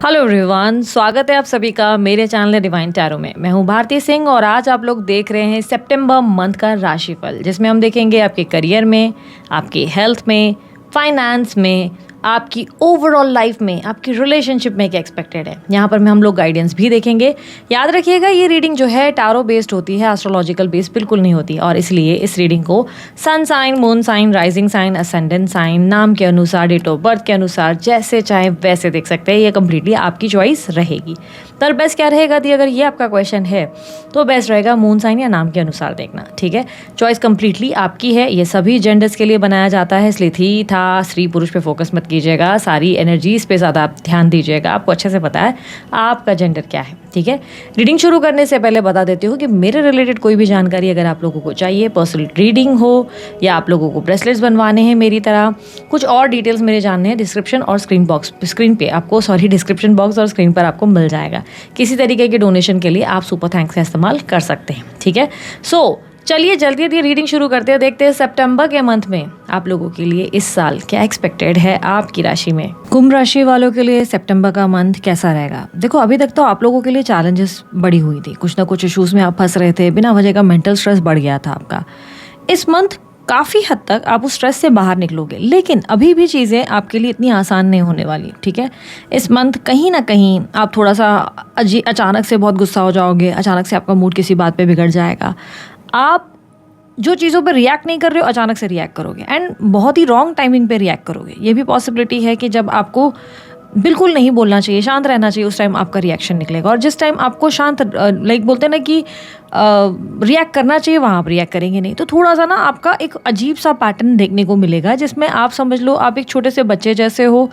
Hello everyone, स्वागत है आप सभी का मेरे चैनल डिवाइन टैरो में। मैं हूं भारती सिंह और आज आप लोग देख रहे हैं सितंबर मंथ का राशिफल, जिसमें हम देखेंगे आपके करियर में, आपकी हेल्थ में, फाइनेंस में, आपकी ओवरऑल लाइफ में, आपकी रिलेशनशिप में क्या एक्सपेक्टेड है। यहाँ पर हम लोग गाइडेंस भी देखेंगे। याद रखिएगा, ये रीडिंग जो है टैरो बेस्ड होती है, एस्ट्रोलॉजिकल बेस्ड बिल्कुल नहीं होती, और इसलिए इस रीडिंग को sun sign, moon sign, rising sign, ascendant sign, नाम के अनुसार, डेट ऑफ बर्थ के अनुसार जैसे चाहे वैसे देख सकते हैं। ये कम्प्लीटली आपकी चॉइस रहेगी। तो बेस्ट क्या रहेगा दी, अगर ये आपका क्वेश्चन है तो बेस्ट रहेगा मून साइन या नाम के अनुसार देखना। ठीक है, चॉइस कम्प्लीटली आपकी है। ये सभी जेंडर्स के लिए बनाया जाता है, इसलिए थी था स्त्री पुरुष पे फोकस मत कीजिएगा, सारी एनर्जीज पे ज़्यादा आप ध्यान दीजिएगा। आपको अच्छे से पता है आपका जेंडर क्या है। ठीक है, रीडिंग शुरू करने से पहले बता देती हूँ कि मेरे रिलेटेड कोई भी जानकारी अगर आप लोगों को चाहिए, पर्सनल रीडिंग हो या आप लोगों को ब्रेसलेट्स बनवाने हैं मेरी तरह, कुछ और डिटेल्स मेरे जानने हैं, डिस्क्रिप्शन और स्क्रीन बॉक्स और स्क्रीन पर आपको मिल जाएगा। किसी तरीके के डोनेशन के लिए आप सुपर थैंक्स का इस्तेमाल कर सकते हैं। ठीक है, चलिए जल्दी रीडिंग शुरू करते हैं। देखते हैं सितंबर के मंथ में आप लोगों के लिए इस साल क्या एक्सपेक्टेड है आपकी राशि में। कुंभ राशि वालों के लिए सितंबर का मंथ कैसा रहेगा। देखो, अभी तक तो आप लोगों के लिए चैलेंजेस बड़ी हुई थी, कुछ ना कुछ इश्यूज में आप फंस रहे थे, बिना वजह का मेंटल स्ट्रेस बढ़ गया था आपका। इस मंथ काफ़ी हद तक आप उस स्ट्रेस से बाहर निकलोगे, लेकिन अभी भी चीज़ें आपके लिए इतनी आसान नहीं होने वाली। ठीक है, इस मंथ कहीं ना कहीं आप थोड़ा सा अचानक से बहुत गुस्सा हो जाओगे, अचानक से आपका मूड किसी बात पे बिगड़ जाएगा। आप जो चीज़ों पे रिएक्ट नहीं कर रहे हो अचानक से रिएक्ट करोगे, एंड बहुत ही रॉन्ग टाइमिंग पे रिएक्ट करोगे। ये भी पॉसिबिलिटी है कि जब आपको बिल्कुल नहीं बोलना चाहिए, शांत रहना चाहिए, उस टाइम आपका रिएक्शन निकलेगा, और जिस टाइम आपको शांत लाइक बोलते हैं ना कि रिएक्ट करना चाहिए, वहाँ आप रिएक्ट करेंगे नहीं। तो थोड़ा सा ना आपका एक अजीब सा पैटर्न देखने को मिलेगा, जिसमें आप समझ लो आप एक छोटे से बच्चे जैसे हो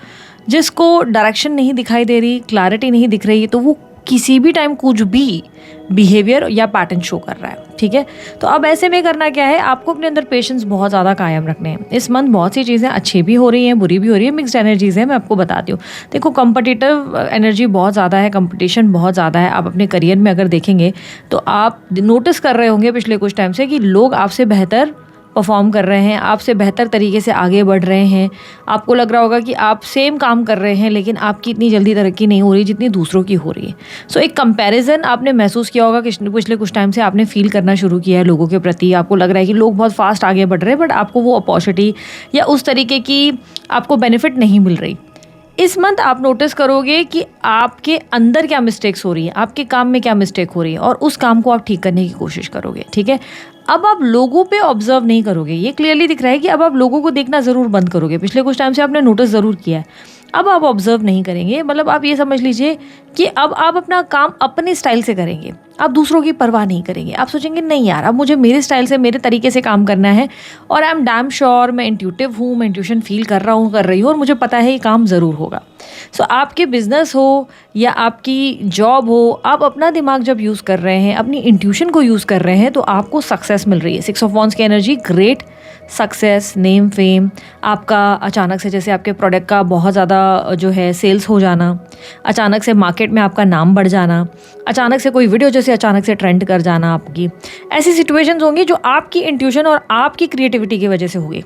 जिसको डायरेक्शन नहीं दिखाई दे रही, क्लैरिटी नहीं दिख रही, तो वो किसी भी टाइम कुछ भी बिहेवियर या पैटर्न शो कर रहा है। ठीक है, तो अब ऐसे में करना क्या है, आपको अपने अंदर पेशेंस बहुत ज़्यादा कायम रखने हैं। इस मंथ बहुत सी चीज़ें अच्छी भी हो रही हैं, बुरी भी हो रही है, मिक्स्ड एनर्जीज है। मैं आपको बताती हूँ। देखो, कॉम्पिटिटिव एनर्जी बहुत ज़्यादा है, कंपटीशन बहुत ज़्यादा है। आप अपने करियर में अगर देखेंगे तो आप नोटिस कर रहे होंगे पिछले कुछ टाइम से कि लोग आपसे बेहतर परफॉर्म कर रहे हैं, आपसे बेहतर तरीके से आगे बढ़ रहे हैं। आपको लग रहा होगा कि आप सेम काम कर रहे हैं, लेकिन आपकी इतनी जल्दी तरक्की नहीं हो रही जितनी दूसरों की हो रही है। सो एक कंपैरिजन आपने महसूस किया होगा कि पिछले कुछ टाइम से आपने फील करना शुरू किया है लोगों के प्रति। आपको लग रहा है कि लोग बहुत फास्ट आगे बढ़ रहे हैं, बट आपको वो अपॉर्चुनिटी या उस तरीके की आपको बेनिफिट नहीं मिल रही। इस मंथ आप नोटिस करोगे कि आपके अंदर क्या मिस्टेक्स हो रही है, आपके काम में क्या मिस्टेक हो रही है, और उस काम को आप ठीक करने की कोशिश करोगे। ठीक है, अब आप लोगों पे ऑब्जर्व नहीं करोगे। ये क्लियरली दिख रहा है कि अब आप लोगों को देखना ज़रूर बंद करोगे। पिछले कुछ टाइम से आपने नोटिस ज़रूर किया है, अब आप ऑब्जर्व नहीं करेंगे। मतलब आप ये समझ लीजिए कि अब आप अपना काम अपने स्टाइल से करेंगे, आप दूसरों की परवाह नहीं करेंगे। आप सोचेंगे नहीं यार, अब मुझे मेरे स्टाइल से, मेरे तरीके से काम करना है, और आई एम डैम श्योर, मैं इंट्यूटिव हूँ, मैं इंट्यूशन फील कर रहा हूँ, कर रही हूँ, और मुझे पता है ये काम ज़रूर होगा। सो आपके बिजनेस हो या आपकी जॉब हो, आप अपना दिमाग जब यूज़ कर रहे हैं, अपनी इंट्यूशन को यूज़ कर रहे हैं, तो आपको सक्सेस मिल रही है। 6 ऑफ वॉन्ड्स की energy, great success, name, fame. आपका अचानक से जैसे आपके प्रोडक्ट का बहुत ज़्यादा जो है सेल्स हो जाना, अचानक से मार्केट में आपका नाम बढ़ जाना, अचानक से कोई वीडियो जैसे अचानक से ट्रेंड कर जाना, आपकी ऐसी सिचुएशंस होंगी जो आपकी इंट्यूशन और आपकी क्रिएटिविटी की वजह से होगी।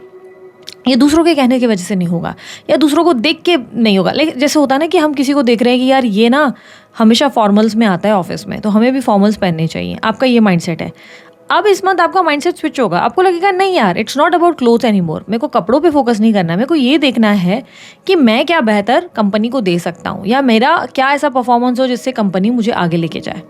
ये दूसरों के कहने की वजह से नहीं होगा, या दूसरों को देख के नहीं होगा। लेकिन जैसे होता है ना कि हम किसी को देख रहे हैं कि यार ये ना हमेशा फॉर्मल्स में आता है ऑफिस में, तो हमें भी फॉर्मल्स पहनने चाहिए। आपका ये माइंडसेट है। अब इस मंथ आपका माइंडसेट स्विच होगा। आपको लगेगा नहीं यार, it's not about clothes any more. मेरे को कपड़ों पे फोकस नहीं करना है, मेरे को ये देखना है कि मैं क्या बेहतर कंपनी को दे सकता हूँ, या मेरा क्या ऐसा परफॉर्मेंस हो जिससे कंपनी मुझे आगे लेके जाए।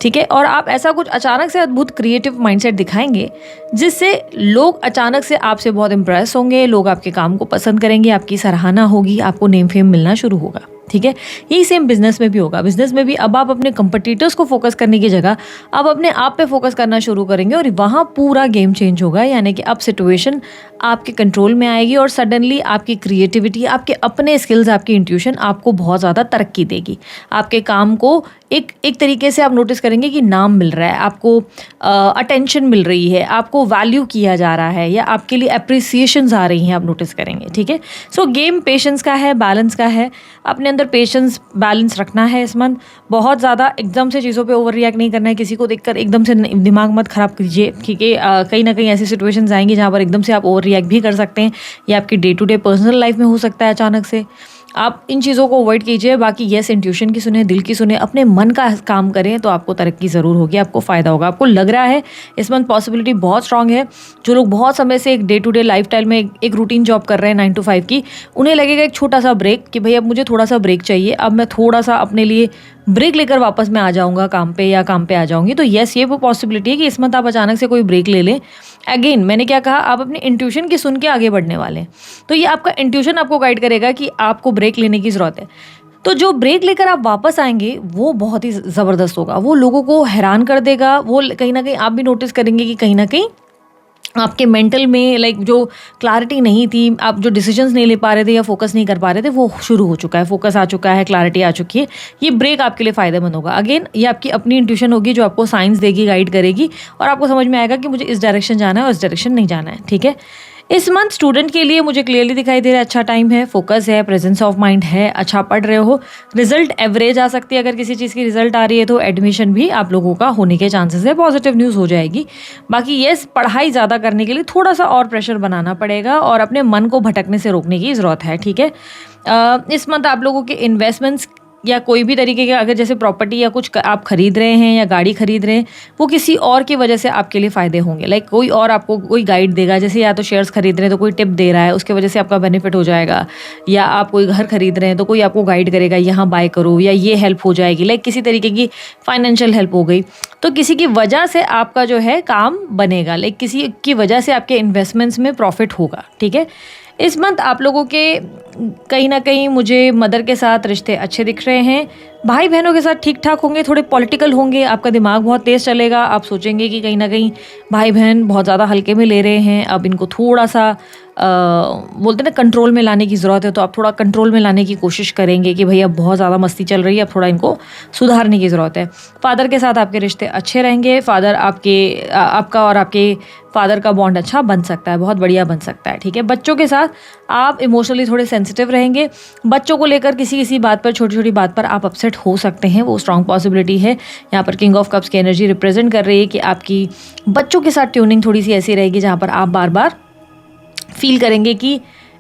ठीक है, और आप ऐसा कुछ अचानक से अद्भुत क्रिएटिव माइंडसेट दिखाएंगे जिससे लोग अचानक से आपसे बहुत इंप्रेस होंगे, लोग आपके काम को पसंद करेंगे, आपकी सराहना होगी, आपको नेम फेम मिलना शुरू होगा। ठीक है, यही सेम बिजनेस में भी होगा। बिजनेस में भी अब आप अपने कंपटीटर्स को फोकस करने की जगह अब अपने आप पे फोकस करना शुरू करेंगे, और वहाँ पूरा गेम चेंज होगा। यानी कि अब सिचुएशन आपके कंट्रोल में आएगी, और सडनली आपकी क्रिएटिविटी, आपके अपने स्किल्स, आपकी इंट्यूशन आपको बहुत ज़्यादा तरक्की देगी। आपके काम को एक तरीके से आप नोटिस करेंगे कि नाम मिल रहा है, आपको अटेंशन मिल रही है, आपको वैल्यू किया जा रहा है, या आपके लिए अप्रिसिएशंस आ रही हैं, आप नोटिस करेंगे। ठीक है, सो गेम पेशेंस का है, बैलेंस का है। अपने अंदर पेशेंस बैलेंस रखना है इस मंथ। बहुत ज़्यादा एकदम से चीज़ों पे ओवर रिएक्ट नहीं करना है, किसी को देखकर एकदम से दिमाग मत ख़राब कीजिए। ठीक है, कहीं ना कहीं ऐसी सिचुएशंस आएंगी जहाँ पर एकदम से आप ओवर रिएक्ट भी कर सकते हैं। ये आपकी day to day personal life में हो सकता है अचानक से। आप इन चीज़ों को अवॉइड कीजिए। बाकी येस, इंट्यूशन की सुने, दिल की सुने, अपने मन का काम करें तो आपको तरक्की ज़रूर होगी, आपको फ़ायदा होगा। आपको लग रहा है इस मंथ पॉसिबिलिटी बहुत स्ट्रांग है। जो लोग बहुत समय से एक day to day lifestyle में एक रूटीन जॉब कर रहे हैं 9 to 5 की, उन्हें लगेगा एक छोटा सा ब्रेक कि भाई अब मुझे थोड़ा सा ब्रेक चाहिए, अब मैं थोड़ा सा अपने लिए ब्रेक लेकर वापस मैं आ जाऊँगा काम पे या काम पे आ जाऊँगी। तो येस, ये वो पॉसिबिलिटी है कि इस मंथ आप अचानक से कोई ब्रेक ले लें। अगेन मैंने क्या कहा, आप अपनी इंट्यूशन की सुन के आगे बढ़ने वाले हैं। तो ये आपका इंट्यूशन आपको गाइड करेगा कि आपको ब्रेक लेने की ज़रूरत है। तो जो ब्रेक लेकर आप वापस आएँगे वो बहुत ही ज़बरदस्त होगा, वो लोगों को हैरान कर देगा। वो कहीं न कहीं आप भी नोटिस करेंगे कि कहीं न कहीं आपके मेंटल में लाइक जो क्लैरिटी नहीं थी, आप जो डिसीजंस नहीं ले पा रहे थे या फोकस नहीं कर पा रहे थे, वो शुरू हो चुका है, फोकस आ चुका है, क्लैरिटी आ चुकी है। ये ब्रेक आपके लिए फ़ायदेमंद होगा। अगेन ये आपकी अपनी इंट्यूशन होगी जो आपको साइंस देगी, गाइड करेगी और आपको समझ में आएगा कि मुझे इस डायरेक्शन जाना है और इस डायरेक्शन नहीं जाना है। ठीक है, इस मंथ स्टूडेंट के लिए मुझे क्लियरली दिखाई दे रहा है अच्छा टाइम है, फोकस है, प्रेजेंस ऑफ माइंड है, अच्छा पढ़ रहे हो। रिजल्ट एवरेज आ सकती है, अगर किसी चीज़ की रिजल्ट आ रही है तो एडमिशन भी आप लोगों का होने के चांसेस है, पॉजिटिव न्यूज़ हो जाएगी। बाकी येस, पढ़ाई ज़्यादा करने के लिए थोड़ा सा और प्रेशर बनाना पड़ेगा और अपने मन को भटकने से रोकने की ज़रूरत है। ठीक है, इस मंथ आप लोगों के इन्वेस्टमेंट्स या कोई भी तरीके के, अगर जैसे प्रॉपर्टी या कुछ आप खरीद रहे हैं या गाड़ी खरीद रहे हैं, वो किसी और की वजह से आपके लिए फ़ायदे होंगे। लाइक कोई और आपको कोई गाइड देगा, जैसे या तो शेयर्स खरीद रहे हैं तो कोई टिप दे रहा है, उसके वजह से आपका बेनिफिट हो जाएगा। या आप कोई घर खरीद रहे हैं तो कोई आपको गाइड करेगा यहाँ बाय करो, या ये हेल्प हो जाएगी, लाइक किसी तरीके की फाइनेंशियल हेल्प हो गई। तो किसी की वजह से आपका जो है काम बनेगा, लाइक किसी की वजह से आपके इन्वेस्टमेंट्स में प्रॉफिट होगा। ठीक है, इस मंथ आप लोगों के कहीं ना कहीं मुझे मदर के साथ रिश्ते अच्छे दिख रहे हैं। भाई बहनों के साथ ठीक ठाक होंगे, थोड़े पॉलिटिकल होंगे, आपका दिमाग बहुत तेज़ चलेगा। आप सोचेंगे कि कहीं ना कहीं भाई बहन बहुत ज़्यादा हल्के में ले रहे हैं, अब इनको थोड़ा सा बोलते हैं ना कंट्रोल में लाने की ज़रूरत है। तो आप थोड़ा कंट्रोल में लाने की कोशिश करेंगे कि भाई अब बहुत ज़्यादा मस्ती चल रही है, अब थोड़ा इनको सुधारने की ज़रूरत है। फादर के साथ आपके रिश्ते अच्छे रहेंगे, फादर आपका और आपके फादर का बॉन्ड अच्छा बन सकता है, बहुत बढ़िया बन सकता है। ठीक है, बच्चों के साथ आप इमोशनली थोड़े सेंसिटिव रहेंगे। बच्चों को लेकर किसी बात पर, छोटी छोटी बात पर आप अपसेट हो सकते हैं, वो स्ट्रॉन्ग पॉसिबिलिटी है। यहाँ पर किंग ऑफ कप्स की एनर्जी रिप्रेजेंट कर रही है कि आपकी बच्चों के साथ ट्यूनिंग थोड़ी सी ऐसी रहेगी जहाँ पर आप बार बार फील करेंगे कि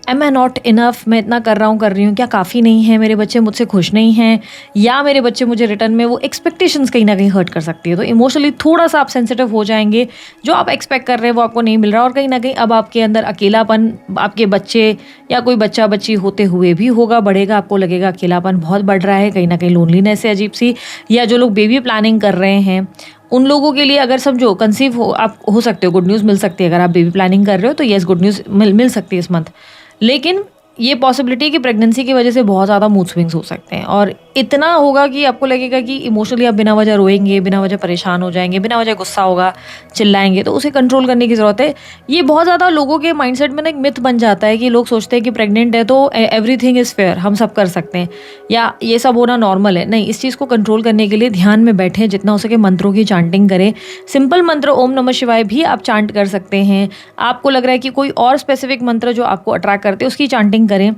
एम आई नॉट इनफ, मैं इतना कर रही हूँ, क्या काफ़ी नहीं है, मेरे बच्चे मुझसे खुश नहीं हैं, या मेरे बच्चे मुझे रिटर्न में वो एक्सपेक्टेशंस कहीं ना कहीं हर्ट कर सकती है। तो इमोशनली थोड़ा सा आप सेंसिटिव हो जाएंगे, जो आप एक्सपेक्ट कर रहे हैं वो आपको नहीं मिल रहा, और कहीं ना कहीं अब आपके अंदर अकेलापन आपके बच्चे या कोई बच्चा बच्ची होते हुए भी होगा, बढ़ेगा। आपको लगेगा अकेलापन बहुत बढ़ रहा है, कहीं ना कहीं लोनलीनेस है अजीब सी। या जो लोग बेबी प्लानिंग कर रहे हैं उन लोगों के लिए, अगर समझो कंसीव आप हो सकते हो, गुड न्यूज़ मिल सकती है। अगर आप बेबी प्लानिंग कर रहे हो तो येस, गुड न्यूज़ मिल सकती है इस मंथ। लेकिन ये पॉसिबिलिटी कि प्रेगनेंसी की वजह से बहुत ज़्यादा मूड स्विंग्स हो सकते हैं, और इतना होगा कि आपको लगेगा कि इमोशनली आप बिना वजह रोएंगे, बिना वजह परेशान हो जाएंगे, बिना वजह गुस्सा होगा, चिल्लाएंगे। तो उसे कंट्रोल करने की ज़रूरत है। ये बहुत ज़्यादा लोगों के माइंडसेट में ना एक मिथ बन जाता है कि लोग सोचते हैं कि प्रेग्नेंट है तो एवरीथिंग इज़ फेयर, हम सब कर सकते हैं या ये सब होना नॉर्मल है। नहीं, इस चीज़ को कंट्रोल करने के लिए ध्यान में बैठें, जितना हो सके मंत्रों की चांटिंग करें। सिंपल मंत्र ओम नमः शिवाय भी आप चांट कर सकते हैं। आपको लग रहा है कि कोई और स्पेसिफिक मंत्र जो आपको अट्रैक्ट करते हैं उसकी चांटिंग करें।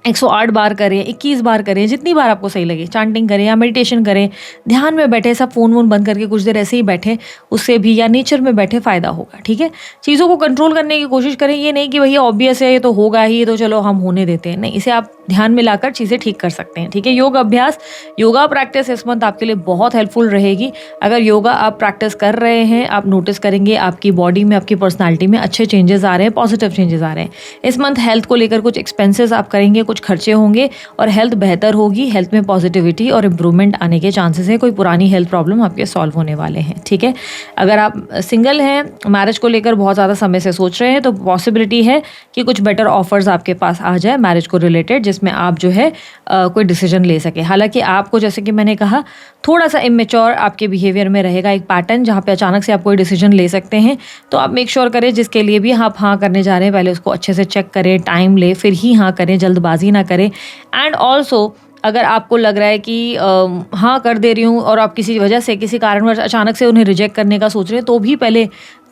108 बार करें, 21 बार करें, जितनी बार आपको सही लगे चांटिंग करें या मेडिटेशन करें। ध्यान में बैठे, सब फ़ोन वोन बंद करके कुछ देर ऐसे ही बैठे, उससे भी, या नेचर में बैठे, फ़ायदा होगा। ठीक है, चीज़ों को कंट्रोल करने की कोशिश करें। ये नहीं कि भैया ऑब्वियस है, ये तो होगा ही, तो चलो हम होने देते हैं। नहीं, इसे आप ध्यान में लाकर चीज़ें ठीक कर सकते हैं। ठीक है, योग अभ्यास, योगा प्रैक्टिस इस मंथ आपके लिए बहुत हेल्पफुल रहेगी। अगर योगा आप प्रैक्टिस कर रहे हैं, आप नोटिस करेंगे आपकी बॉडी में, आपकी पर्सनालिटी में अच्छे चेंजेस आ रहे हैं, पॉजिटिव चेंजेस आ रहे हैं। इस मंथ हेल्थ को लेकर कुछ एक्सपेंसेस आप करेंगे, कुछ खर्चे होंगे और हेल्थ बेहतर होगी। हेल्थ में पॉजिटिविटी और इम्प्रूवमेंट आने के चांसेस है। कोई पुरानी हेल्थ प्रॉब्लम आपके सॉल्व होने वाले हैं। ठीक है, अगर आप सिंगल हैं, मैरिज को लेकर बहुत ज़्यादा समय से सोच रहे हैं, तो पॉसिबिलिटी है कि कुछ बेटर ऑफर्स आपके पास आ जाए मैरिज को रिलेटेड, जिसमें आप जो है कोई डिसीजन ले सके। हालांकि आपको, जैसे कि मैंने कहा, थोड़ा सा इमेच्योर आपके बिहेवियर में रहेगा एक पैटर्न, जहाँ पे अचानक से आप कोई डिसीजन ले सकते हैं। तो आप मेक श्योर करें जिसके लिए भी आप हाँ करने जा रहे हैं, पहले उसको अच्छे से चेक करें, टाइम ले, फिर ही हाँ करें, जल्दबाजी ना करें। एंड ऑल्सो अगर आपको लग रहा है कि हाँ कर दे रही हूँ और आप किसी वजह से, किसी कारणवश अचानक से उन्हें रिजेक्ट करने का सोच रहे हैं, तो भी पहले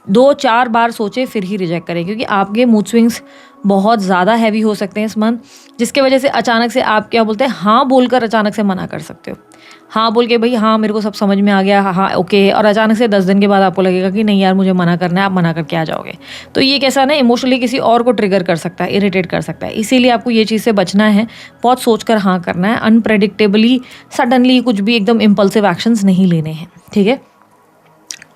2-4 बार सोचे फिर ही रिजेक्ट करें, क्योंकि आपके मूड स्विंग्स बहुत ज़्यादा हैवी हो सकते हैं इस मंथ, जिसके वजह से अचानक से आप क्या बोलते हैं हाँ बोलकर अचानक से मना कर सकते हो। हाँ बोल के भाई हाँ मेरे को सब समझ में आ गया, हाँ हाँ ओके, और अचानक से 10 दिन के बाद आपको लगेगा कि नहीं यार मुझे मना करना है, आप मना करके आ जाओगे। तो ये कैसा ना इमोशनली किसी और को ट्रिगर कर सकता है, इरिटेट कर सकता है। इसीलिए आपको ये चीज़ से बचना है, बहुत सोचकर हाँ करना है, अनप्रेडिक्टेबली सडनली कुछ भी एकदम इम्पल्सिव एक्शंस नहीं लेने हैं, ठीक है।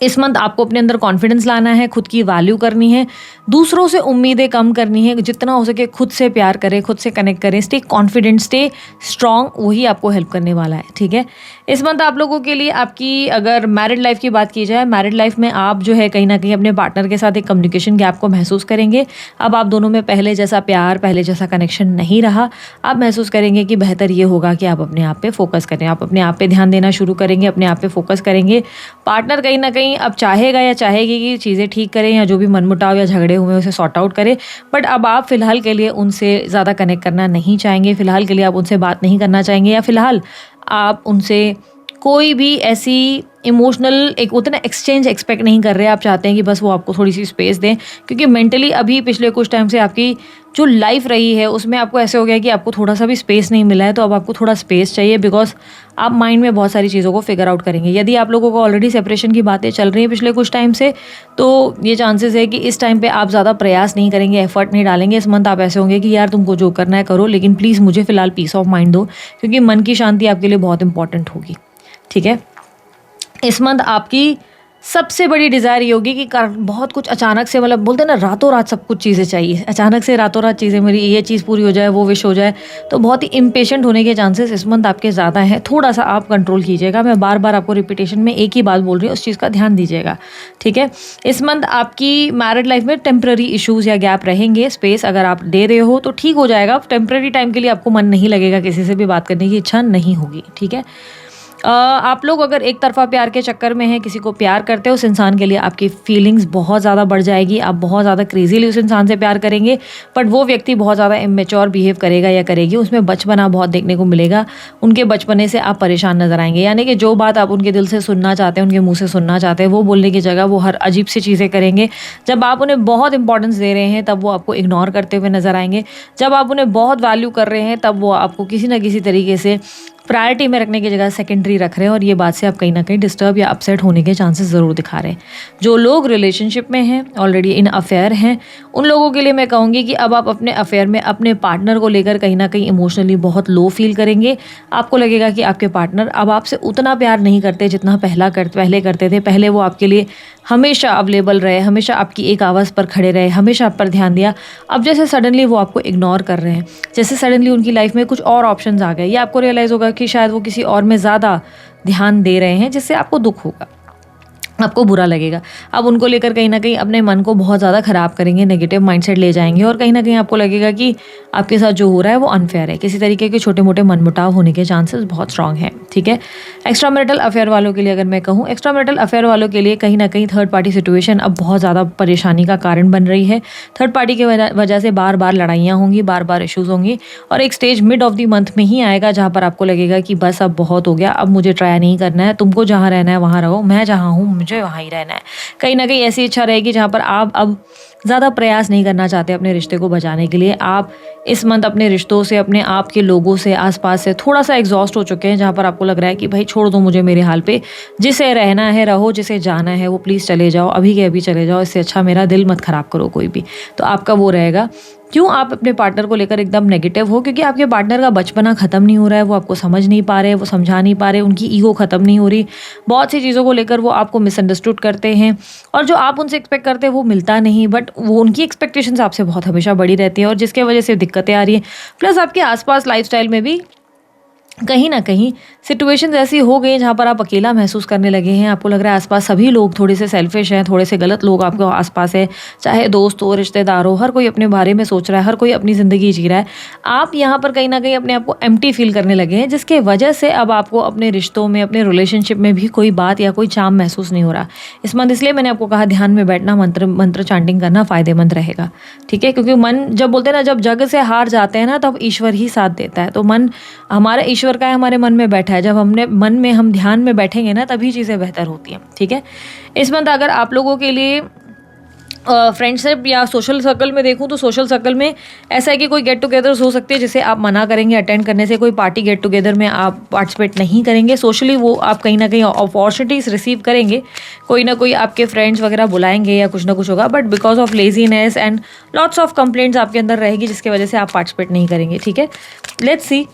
इस मंथ आपको अपने अंदर कॉन्फिडेंस लाना है, खुद की वैल्यू करनी है, दूसरों से उम्मीदें कम करनी है, जितना हो सके खुद से प्यार करें, खुद से कनेक्ट करें, स्टे कॉन्फिडेंट, स्टे स्ट्रांग, वही आपको हेल्प करने वाला है, ठीक है। इस मंथ आप लोगों के लिए आपकी अगर मैरिड लाइफ की बात की जाए, मैरिड लाइफ में आप जो है कहीं ना कहीं अपने पार्टनर के साथ एक कम्युनिकेशन गैप को महसूस करेंगे। अब आप दोनों में पहले जैसा प्यार, पहले जैसा कनेक्शन नहीं रहा। आप महसूस करेंगे कि बेहतर ये होगा कि आप अपने आप पे फोकस करें, आप अपने आप पे ध्यान देना शुरू करेंगे, अपने आप पे फोकस करेंगे। पार्टनर कहीं ना कहीं अब चाहेगा या चाहेगी कि चीज़ें ठीक करें, या जो भी मनमुटाव या झगड़े हुए उसे सॉर्ट आउट करें, बट अब आप फिलहाल के लिए उनसे ज़्यादा कनेक्ट करना नहीं चाहेंगे, फिलहाल के लिए आप उनसे बात नहीं करना चाहेंगे, या फिलहाल आप उनसे कोई भी ऐसी इमोशनल एक उतना एक्सचेंज एक्सपेक्ट नहीं कर रहे। आप चाहते हैं कि बस वो आपको थोड़ी सी स्पेस दें, क्योंकि मेंटली अभी पिछले कुछ टाइम से आपकी जो लाइफ रही है उसमें आपको ऐसे हो गया कि आपको थोड़ा सा भी स्पेस नहीं मिला है, तो अब आपको थोड़ा स्पेस चाहिए, बिकॉज आप माइंड में बहुत सारी चीज़ों को फिगर आउट करेंगे। यदि आप लोगों को ऑलरेडी सेपरेशन की बातें चल रही हैं पिछले कुछ टाइम से, तो ये चांसेस है कि इस टाइम पे आप ज़्यादा प्रयास नहीं करेंगे, एफर्ट नहीं डालेंगे। इस मंथ आप ऐसे होंगे कि यार तुमको जो करना है करो, लेकिन प्लीज़ मुझे फ़िलहाल पीस ऑफ माइंड दो, क्योंकि मन की शांति आपके लिए बहुत इंपॉर्टेंट होगी, ठीक है। इस मंथ आपकी सबसे बड़ी डिज़ायर ये होगी कि बहुत कुछ अचानक से, मतलब बोलते हैं ना रातों रात सब कुछ चीज़ें चाहिए, अचानक से रातों रात चीज़ें, मेरी ये चीज़ पूरी हो जाए, वो विश हो जाए, तो बहुत ही इम्पेशेंट होने के चांसेस इस मंथ आपके ज़्यादा हैं। थोड़ा सा आप कंट्रोल कीजिएगा, मैं बार बार आपको रिपीटेशन में एक ही बात बोल रही हूँ, उस चीज़ का ध्यान दीजिएगा, ठीक है। इस मंथ आपकी मैरिड लाइफ में टेम्प्रेरी इशूज़ या गैप रहेंगे, स्पेस अगर आप दे रहे हो तो ठीक हो जाएगा। टेम्प्रेरी टाइम के लिए आपको मन नहीं लगेगा, किसी से भी बात करने की इच्छा नहीं होगी, ठीक है। आप लोग अगर एक तरफा प्यार के चक्कर में हैं, किसी को प्यार करते हो, उस इंसान के लिए आपकी फीलिंग्स बहुत ज़्यादा बढ़ जाएगी, आप बहुत ज़्यादा क्रेजीली उस इंसान से प्यार करेंगे, बट वो व्यक्ति बहुत ज़्यादा इमेच्योर बिहेव करेगा या करेगी, उसमें बचपना बहुत देखने को मिलेगा, उनके बचपने से आप परेशान नजर आएंगे। यानी कि जो बात आप उनके दिल से सुनना चाहते हैं, उनके मुँह से सुनना चाहते हैं, वो बोलने की जगह वो हर अजीब सी चीज़ें करेंगे। जब आप उन्हें बहुत इंपॉर्टेंस दे रहे हैं तब वो आपको इग्नोर करते हुए नजर आएंगे, जब आप उन्हें बहुत वैल्यू कर रहे हैं तब वो आपको किसी न किसी तरीके से प्रायोरिटी में रखने की जगह सेकेंडरी रख रहे हैं, और ये बात से आप कहीं ना कहीं डिस्टर्ब या अपसेट होने के चांसेस ज़रूर दिखा रहे हैं। जो लोग रिलेशनशिप में हैं, ऑलरेडी इन अफेयर हैं, उन लोगों के लिए मैं कहूँगी कि अब आप अपने अफेयर में अपने पार्टनर को लेकर कहीं ना कहीं इमोशनली बहुत लो फील करेंगे। आपको लगेगा कि आपके पार्टनर अब आपसे उतना प्यार नहीं करते जितना पहले करते थे। पहले वो आपके लिए हमेशा अवेलेबल रहे, हमेशा आपकी एक आवाज़ पर खड़े रहे, हमेशा आप पर ध्यान दिया। अब जैसे सडनली वो आपको इग्नोर कर रहे हैं, जैसे सडनली उनकी लाइफ में कुछ और ऑप्शंस आ गए, या आपको रियलाइज़ होगा कि शायद वो किसी और में ज़्यादा ध्यान दे रहे हैं, जिससे आपको दुख होगा, आपको बुरा लगेगा। अब उनको लेकर कहीं ना कहीं अपने मन को बहुत ज़्यादा ख़राब करेंगे, नेगेटिव माइंडसेट ले जाएंगे, और कहीं ना कहीं आपको लगेगा कि आपके साथ जो हो रहा है वो अनफेयर है। किसी तरीके के छोटे मोटे मनमुटाव होने के चांसेस बहुत स्ट्रांग हैं, ठीक है। एक्स्ट्रा मैरिटल अफेयर वालों के लिए अगर मैं कहूँ, एक्स्ट्रा मैरिटल अफेयर वालों के लिए कहीं ना कहीं थर्ड पार्टी सिचुएशन अब बहुत ज़्यादा परेशानी का कारण बन रही है। थर्ड पार्टी की वजह से बार बार लड़ाइयाँ होंगी, बार बार इशूज़ होंगी, और एक stage mid of the month में ही आएगा जहाँ पर आपको लगेगा कि बस अब बहुत हो गया, अब मुझे ट्राई नहीं करना है, तुमको जहाँ रहना है वहाँ रहो, मैं जहाँ हूँ मुझे वहाँ ही रहना है। कहीं ना कहीं ऐसी इच्छा रहेगी जहाँ पर आप अब ज़्यादा प्रयास नहीं करना चाहते अपने रिश्ते को बचाने के लिए। आप इस मंथ अपने रिश्तों से, अपने आप के लोगों से, आसपास से थोड़ा सा एग्जॉस्ट हो चुके हैं, जहाँ पर आपको लग रहा है कि भाई छोड़ दो मुझे मेरे हाल पे, जिसे रहना है रहो, जिसे जाना है वो प्लीज़ चले जाओ, अभी के अभी चले जाओ, इससे अच्छा मेरा दिल मत ख़राब करो कोई भी। तो आपका वो रहेगा। क्यों आप अपने पार्टनर को लेकर एकदम नेगेटिव हो? क्योंकि आपके पार्टनर का बचपना ख़त्म नहीं हो रहा है, वो आपको समझ नहीं पा रहे, वो समझा नहीं पा रहे, उनकी ईगो ख़त्म नहीं हो रही, बहुत सी चीज़ों को लेकर वो आपको मिसअंडरस्टूड करते हैं, और जो आप उनसे एक्सपेक्ट करते हैं वो मिलता नहीं, बट वो उनकी एक्सपेक्टेशंस आपसे बहुत हमेशा बड़ी रहती है, और जिसके वजह से दिक्कतें आ रही हैं। प्लस आपके आसपास लाइफस्टाइल में भी कहीं ना कहीं सिचुएशंस ऐसी हो गई जहाँ पर आप अकेला महसूस करने लगे हैं। आपको लग रहा है आसपास सभी लोग थोड़े से सेल्फिश हैं, थोड़े से गलत लोग आपके आसपास है, चाहे दोस्त हो, रिश्तेदार हो, हर कोई अपने बारे में सोच रहा है, हर कोई अपनी ज़िंदगी जी रहा है। आप यहाँ पर कहीं ना कहीं अपने आप को एम्प्टी फील करने लगे हैं, जिसके वजह से अब आपको अपने रिश्तों में, अपने रिलेशनशिप में भी कोई बात या कोई चाम महसूस नहीं हो रहा इस मंथ। इसलिए मैंने आपको कहा ध्यान में बैठना, मंत्र चांटिंग करना फ़ायदेमंद रहेगा, ठीक है। क्योंकि मन, जब बोलते हैं ना, जब जग से हार जाते हैं ना, तब ईश्वर ही साथ देता है। तो मन हमारा ईश्वर का है, हमारे मन में बैठा है। जब हमने मन में, हम ध्यान में बैठेंगे ना, तभी चीज़ें बेहतर होती हैं, ठीक है। इस मंथ अगर आप लोगों के लिए फ्रेंडशिप या सोशल सर्कल में देखूं तो सोशल सर्कल में ऐसा है कि कोई गेट टुगेदर्स हो सकते हैं जिसे आप मना करेंगे अटेंड करने से। कोई पार्टी गेट टुगेदर में आप पार्टिसिपेट नहीं करेंगे। सोशली वो आप कहीं ना कहीं अपॉर्चुनिटीज रिसीव करेंगे, कोई ना कोई आपके फ्रेंड्स वगैरह बुलाएंगे या कुछ ना कुछ होगा, but because of laziness and lots of complaints आपके अंदर रहेगी जिसकी वजह से आप पार्टिसिपेट नहीं करेंगे। ठीक है, लेट्स सी।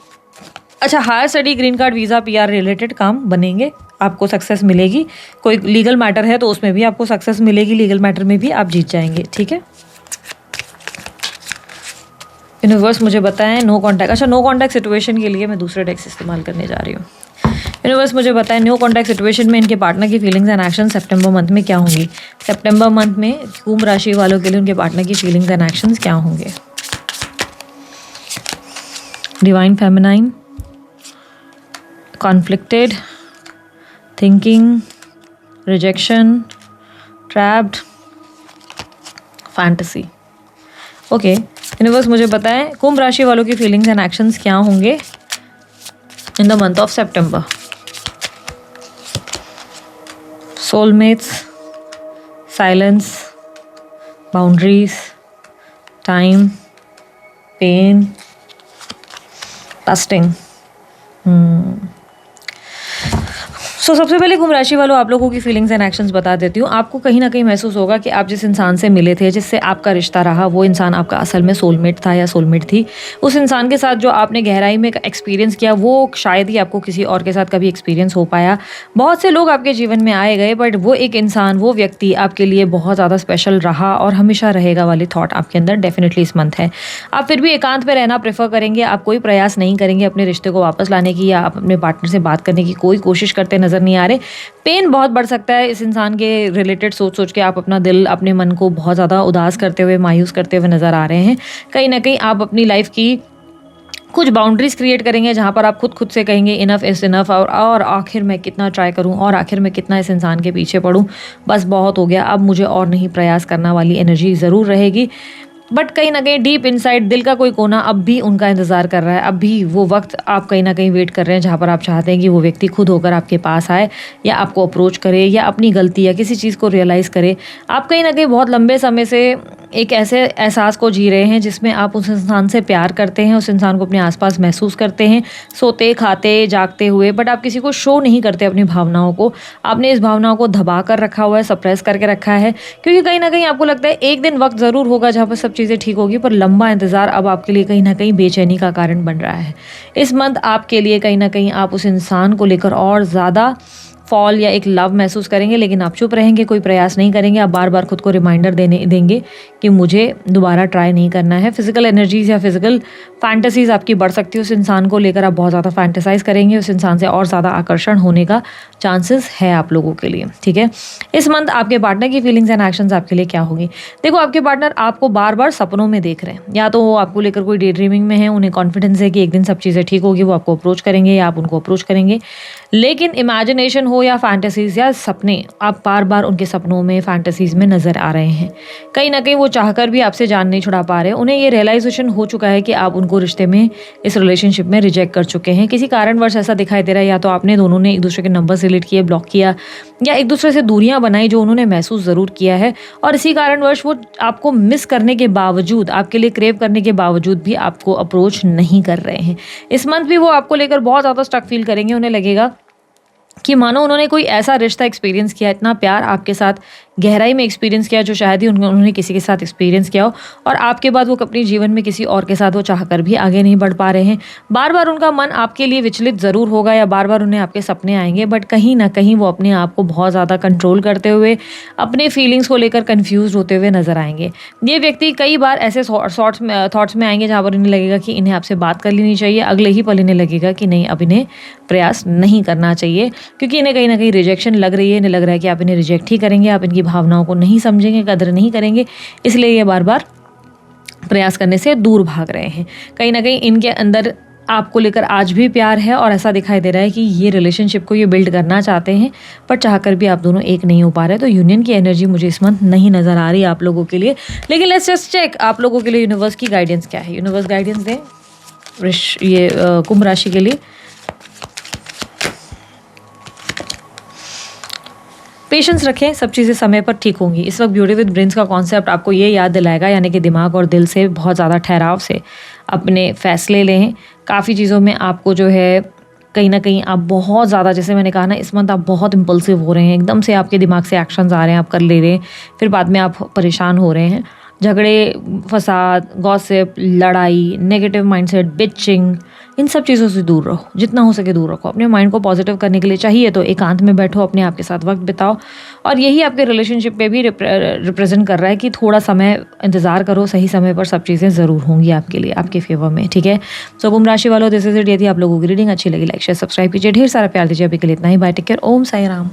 अच्छा, higher study, green card, visa, PR related काम बनेंगे, आपको सक्सेस मिलेगी। कोई लीगल मैटर है तो उसमें भी आपको सक्सेस मिलेगी, लीगल मैटर में भी आप जीत जाएंगे। ठीक है, यूनिवर्स मुझे बताएं नो कॉन्टैक्ट। अच्छा, नो कॉन्टैक्ट सिचुएशन के लिए मैं दूसरे टेक्स्ट इस्तेमाल करने जा रही हूँ। यूनिवर्स मुझे बताएं नो कॉन्टैक्ट सिचुएशन में इनके पार्टनर की feelings and action September month में क्या होंगी। सितंबर मंथ में कुंभ राशि वालों के लिए उनके पार्टनर की फीलिंग्स एंड एक्शंस क्या होंगे। Divine feminine, conflicted, thinking, rejection, trapped, fantasy. Okay, universe मुझे बताएं कुंभ राशि वालों की फीलिंग्स एंड एक्शंस क्या होंगे in the month of September. Soulmates, silence, boundaries, time, pain, trusting. So सबसे पहले कुंभ राशि वालों आप लोगों की फीलिंग्स एंड एक्शंस बता देती हूँ। आपको कहीं ना कहीं महसूस होगा कि आप जिस इंसान से मिले थे, जिससे आपका रिश्ता रहा, वो इंसान आपका असल में सोलमेट था या सोलमेट थी। उस इंसान के साथ जो आपने गहराई में एक्सपीरियंस किया वो शायद ही आपको किसी और के साथ कभी एक्सपीरियंस हो पाया। बहुत से लोग आपके जीवन में आए गए, बट वो एक इंसान, वो व्यक्ति आपके लिए बहुत ज़्यादा स्पेशल रहा और हमेशा रहेगा वाली थॉट आपके अंदर डेफिनेटली इस मंथ है। आप फिर भी एकांत में रहना प्रेफर करेंगे। आप कोई प्रयास नहीं करेंगे अपने रिश्ते को वापस लाने की या आप अपने पार्टनर से बात करने की कोई कोशिश करते नजर नहीं आ रहे। पेन बहुत बढ़ सकता है इस इंसान के रिलेटेड। सोच सोच के आप अपना दिल, अपने मन को बहुत ज़्यादा उदास करते हुए, मायूस करते हुए नज़र आ रहे हैं। कहीं ना कहीं आप अपनी लाइफ की कुछ बाउंड्रीज क्रिएट करेंगे जहाँ पर आप खुद से कहेंगे इनफ इज इनफ, और आखिर मैं कितना ट्राई करूँ और आखिर मैं कितना इस इंसान के पीछे पड़ूँ, बस बहुत हो गया, अब मुझे और नहीं प्रयास करना वाली एनर्जी ज़रूर रहेगी। बट कहीं ना कहीं डीप इनसाइड दिल का कोई कोना अब भी उनका इंतज़ार कर रहा है। अब भी वो वक्त आप कहीं ना कहीं वेट कर रहे हैं जहाँ पर आप चाहते हैं कि वो व्यक्ति खुद होकर आपके पास आए या आपको अप्रोच करे या अपनी गलती या किसी चीज़ को रियलाइज़ करे। आप कहीं ना कहीं बहुत लंबे समय से एक ऐसे एहसास को जी रहे हैं जिसमें आप उस इंसान से प्यार करते हैं, उस इंसान को अपने आसपास महसूस करते हैं, सोते खाते जागते हुए, बट आप किसी को शो नहीं करते अपनी भावनाओं को। आपने इस भावनाओं को दबा कर रखा हुआ है, सप्रेस करके रखा है, क्योंकि कहीं ना कहीं आपको लगता है एक दिन वक्त ज़रूर होगा जहाँ पर सब चीज़ें ठीक होगी, पर लंबा इंतज़ार अब आपके लिए कहीं ना कहीं बेचैनी का कारण बन रहा है। इस मंथ आपके लिए कहीं ना कहीं आप उस इंसान को लेकर और ज़्यादा फॉल या एक लव महसूस करेंगे, लेकिन आप चुप रहेंगे, कोई प्रयास नहीं करेंगे। आप बार बार खुद को रिमाइंडर देंगे कि मुझे दोबारा ट्राई नहीं करना है। फिजिकल एनर्जीज या फिजिकल फैंटेसीज आपकी बढ़ सकती है। उस इंसान को लेकर आप बहुत ज़्यादा फैंटेसाइज करेंगे, उस इंसान से और ज़्यादा आकर्षण होने का चांसेस है आप लोगों के लिए। ठीक है, इस मंथ आपके पार्टनर की फीलिंग्स एंड एक्शंस आपके लिए क्या होगी। देखो, आपके पार्टनर आपको बार बार सपनों में देख रहे हैं, या तो वो आपको लेकर कोई डे ड्रीमिंग में है, उन्हें कॉन्फिडेंस है कि एक दिन सब चीज़ें ठीक होगी, वो आपको अप्रोच करेंगे या आप उनको अप्रोच करेंगे। लेकिन इमेजिनेशन हो या फैंटेसीज या सपने, आप बार बार उनके सपनों में, फैंटेसीज में नजर आ रहे हैं। कहीं ना कहीं वो चाहकर भी आपसे जान नहीं छुड़ा पा रहे। उन्हें ये रियलाइजेशन हो चुका है कि आप उनको रिश्ते में, इस रिलेशनशिप में रिजेक्ट कर चुके हैं। किसी कारणवश ऐसा दिखाई दे रहा है, या तो आपने दोनों ने एक दूसरे के नंबर डिलीट किए, ब्लॉक किया, या एक दूसरे से दूरियां बनाई जो उन्होंने महसूस ज़रूर किया है, और इसी कारणवश वो आपको मिस करने के बावजूद, आपके लिए क्रेव करने के बावजूद भी आपको अप्रोच नहीं कर रहे हैं। इस मंथ भी वो आपको लेकर बहुत ज़्यादा स्टक फील करेंगे। उन्हें लगेगा कि मानो उन्होंने कोई ऐसा रिश्ता एक्सपीरियंस किया, इतना प्यार आपके साथ गहराई में एक्सपीरियंस किया जो शायद ही उन्होंने किसी के साथ एक्सपीरियंस किया हो, और आपके बाद वो अपने जीवन में किसी और के साथ वो चाहकर भी आगे नहीं बढ़ पा रहे हैं। बार बार उनका मन आपके लिए विचलित ज़रूर होगा, या बार बार उन्हें आपके सपने आएंगे, बट कहीं ना कहीं वो अपने आप को बहुत ज़्यादा कंट्रोल करते हुए, अपने फीलिंग्स को लेकर कन्फ्यूज होते हुए नजर आएंगे। ये व्यक्ति कई बार ऐसे थॉट्स में आएंगे जहाँ पर इन्हें लगेगा कि इन्हें आपसे बात कर लेनी चाहिए, अगले ही पल इन्हें लगेगा कि नहीं, अब इन्हें प्रयास नहीं करना चाहिए, क्योंकि इन्हें कहीं ना कहीं रिजेक्शन लग रही है। इन्हें लग रहा है कि आप इन्हें रिजेक्ट ही करेंगे, आप इनकी भावनाओं को नहीं समझेंगे, कदर नहीं करेंगे, इसलिए ये बार बार प्रयास करने से दूर भाग रहे हैं। कहीं ना कहीं इनके अंदर आपको लेकर आज भी प्यार है, और ऐसा दिखाई दे रहा है कि ये रिलेशनशिप को ये बिल्ड करना चाहते हैं, पर चाहकर भी आप दोनों एक नहीं हो पा रहे। तो यूनियन की एनर्जी मुझे इस मंथ नहीं नज़र आ रही आप लोगों के लिए। लेकिन लेट्स जस्ट चेक आप लोगों के लिए यूनिवर्स की गाइडेंस क्या है। यूनिवर्स गाइडेंस दें ये कुंभ राशि के लिए। पेशेंस रखें, सब चीज़ें समय पर ठीक होंगी। इस वक्त ब्यूटी विद ब्रेन्स का कॉन्सेप्ट आपको ये याद दिलाएगा, यानी कि दिमाग और दिल से बहुत ज़्यादा ठहराव से अपने फैसले लें। काफ़ी चीज़ों में आपको जो है कहीं ना कहीं आप बहुत ज़्यादा, जैसे मैंने कहा ना, इस मंथ आप बहुत इम्पल्सिव हो रहे हैं, एकदम से आपके दिमाग से एक्शंस आ रहे हैं, आप कर ले रहे हैं, फिर बाद में आप परेशान हो रहे हैं। झगड़े, फसाद, गॉसिप, लड़ाई, नेगेटिव माइंडसेट, बिचिंग, इन सब चीज़ों से दूर रहो, जितना हो सके दूर रखो। अपने माइंड को पॉजिटिव करने के लिए चाहिए तो एकांत में बैठो, अपने आप के साथ वक्त बिताओ। और यही आपके रिलेशनशिप पे भी रिप्रेजेंट कर रहा है कि थोड़ा समय इंतज़ार करो, सही समय पर सब चीज़ें ज़रूर होंगी आपके लिए, आपके फेवर में, ठीक है। सो कुंभ राशि वालों, दिस इज इट। यदि आप लोगों की रीडिंग अच्छी लगी, लाइक शेयर सब्सक्राइब कीजिए, ढेर सारा प्यार दीजिए। अभी के लिए इतना ही। बाय, टेक केयर, ओम साई राम।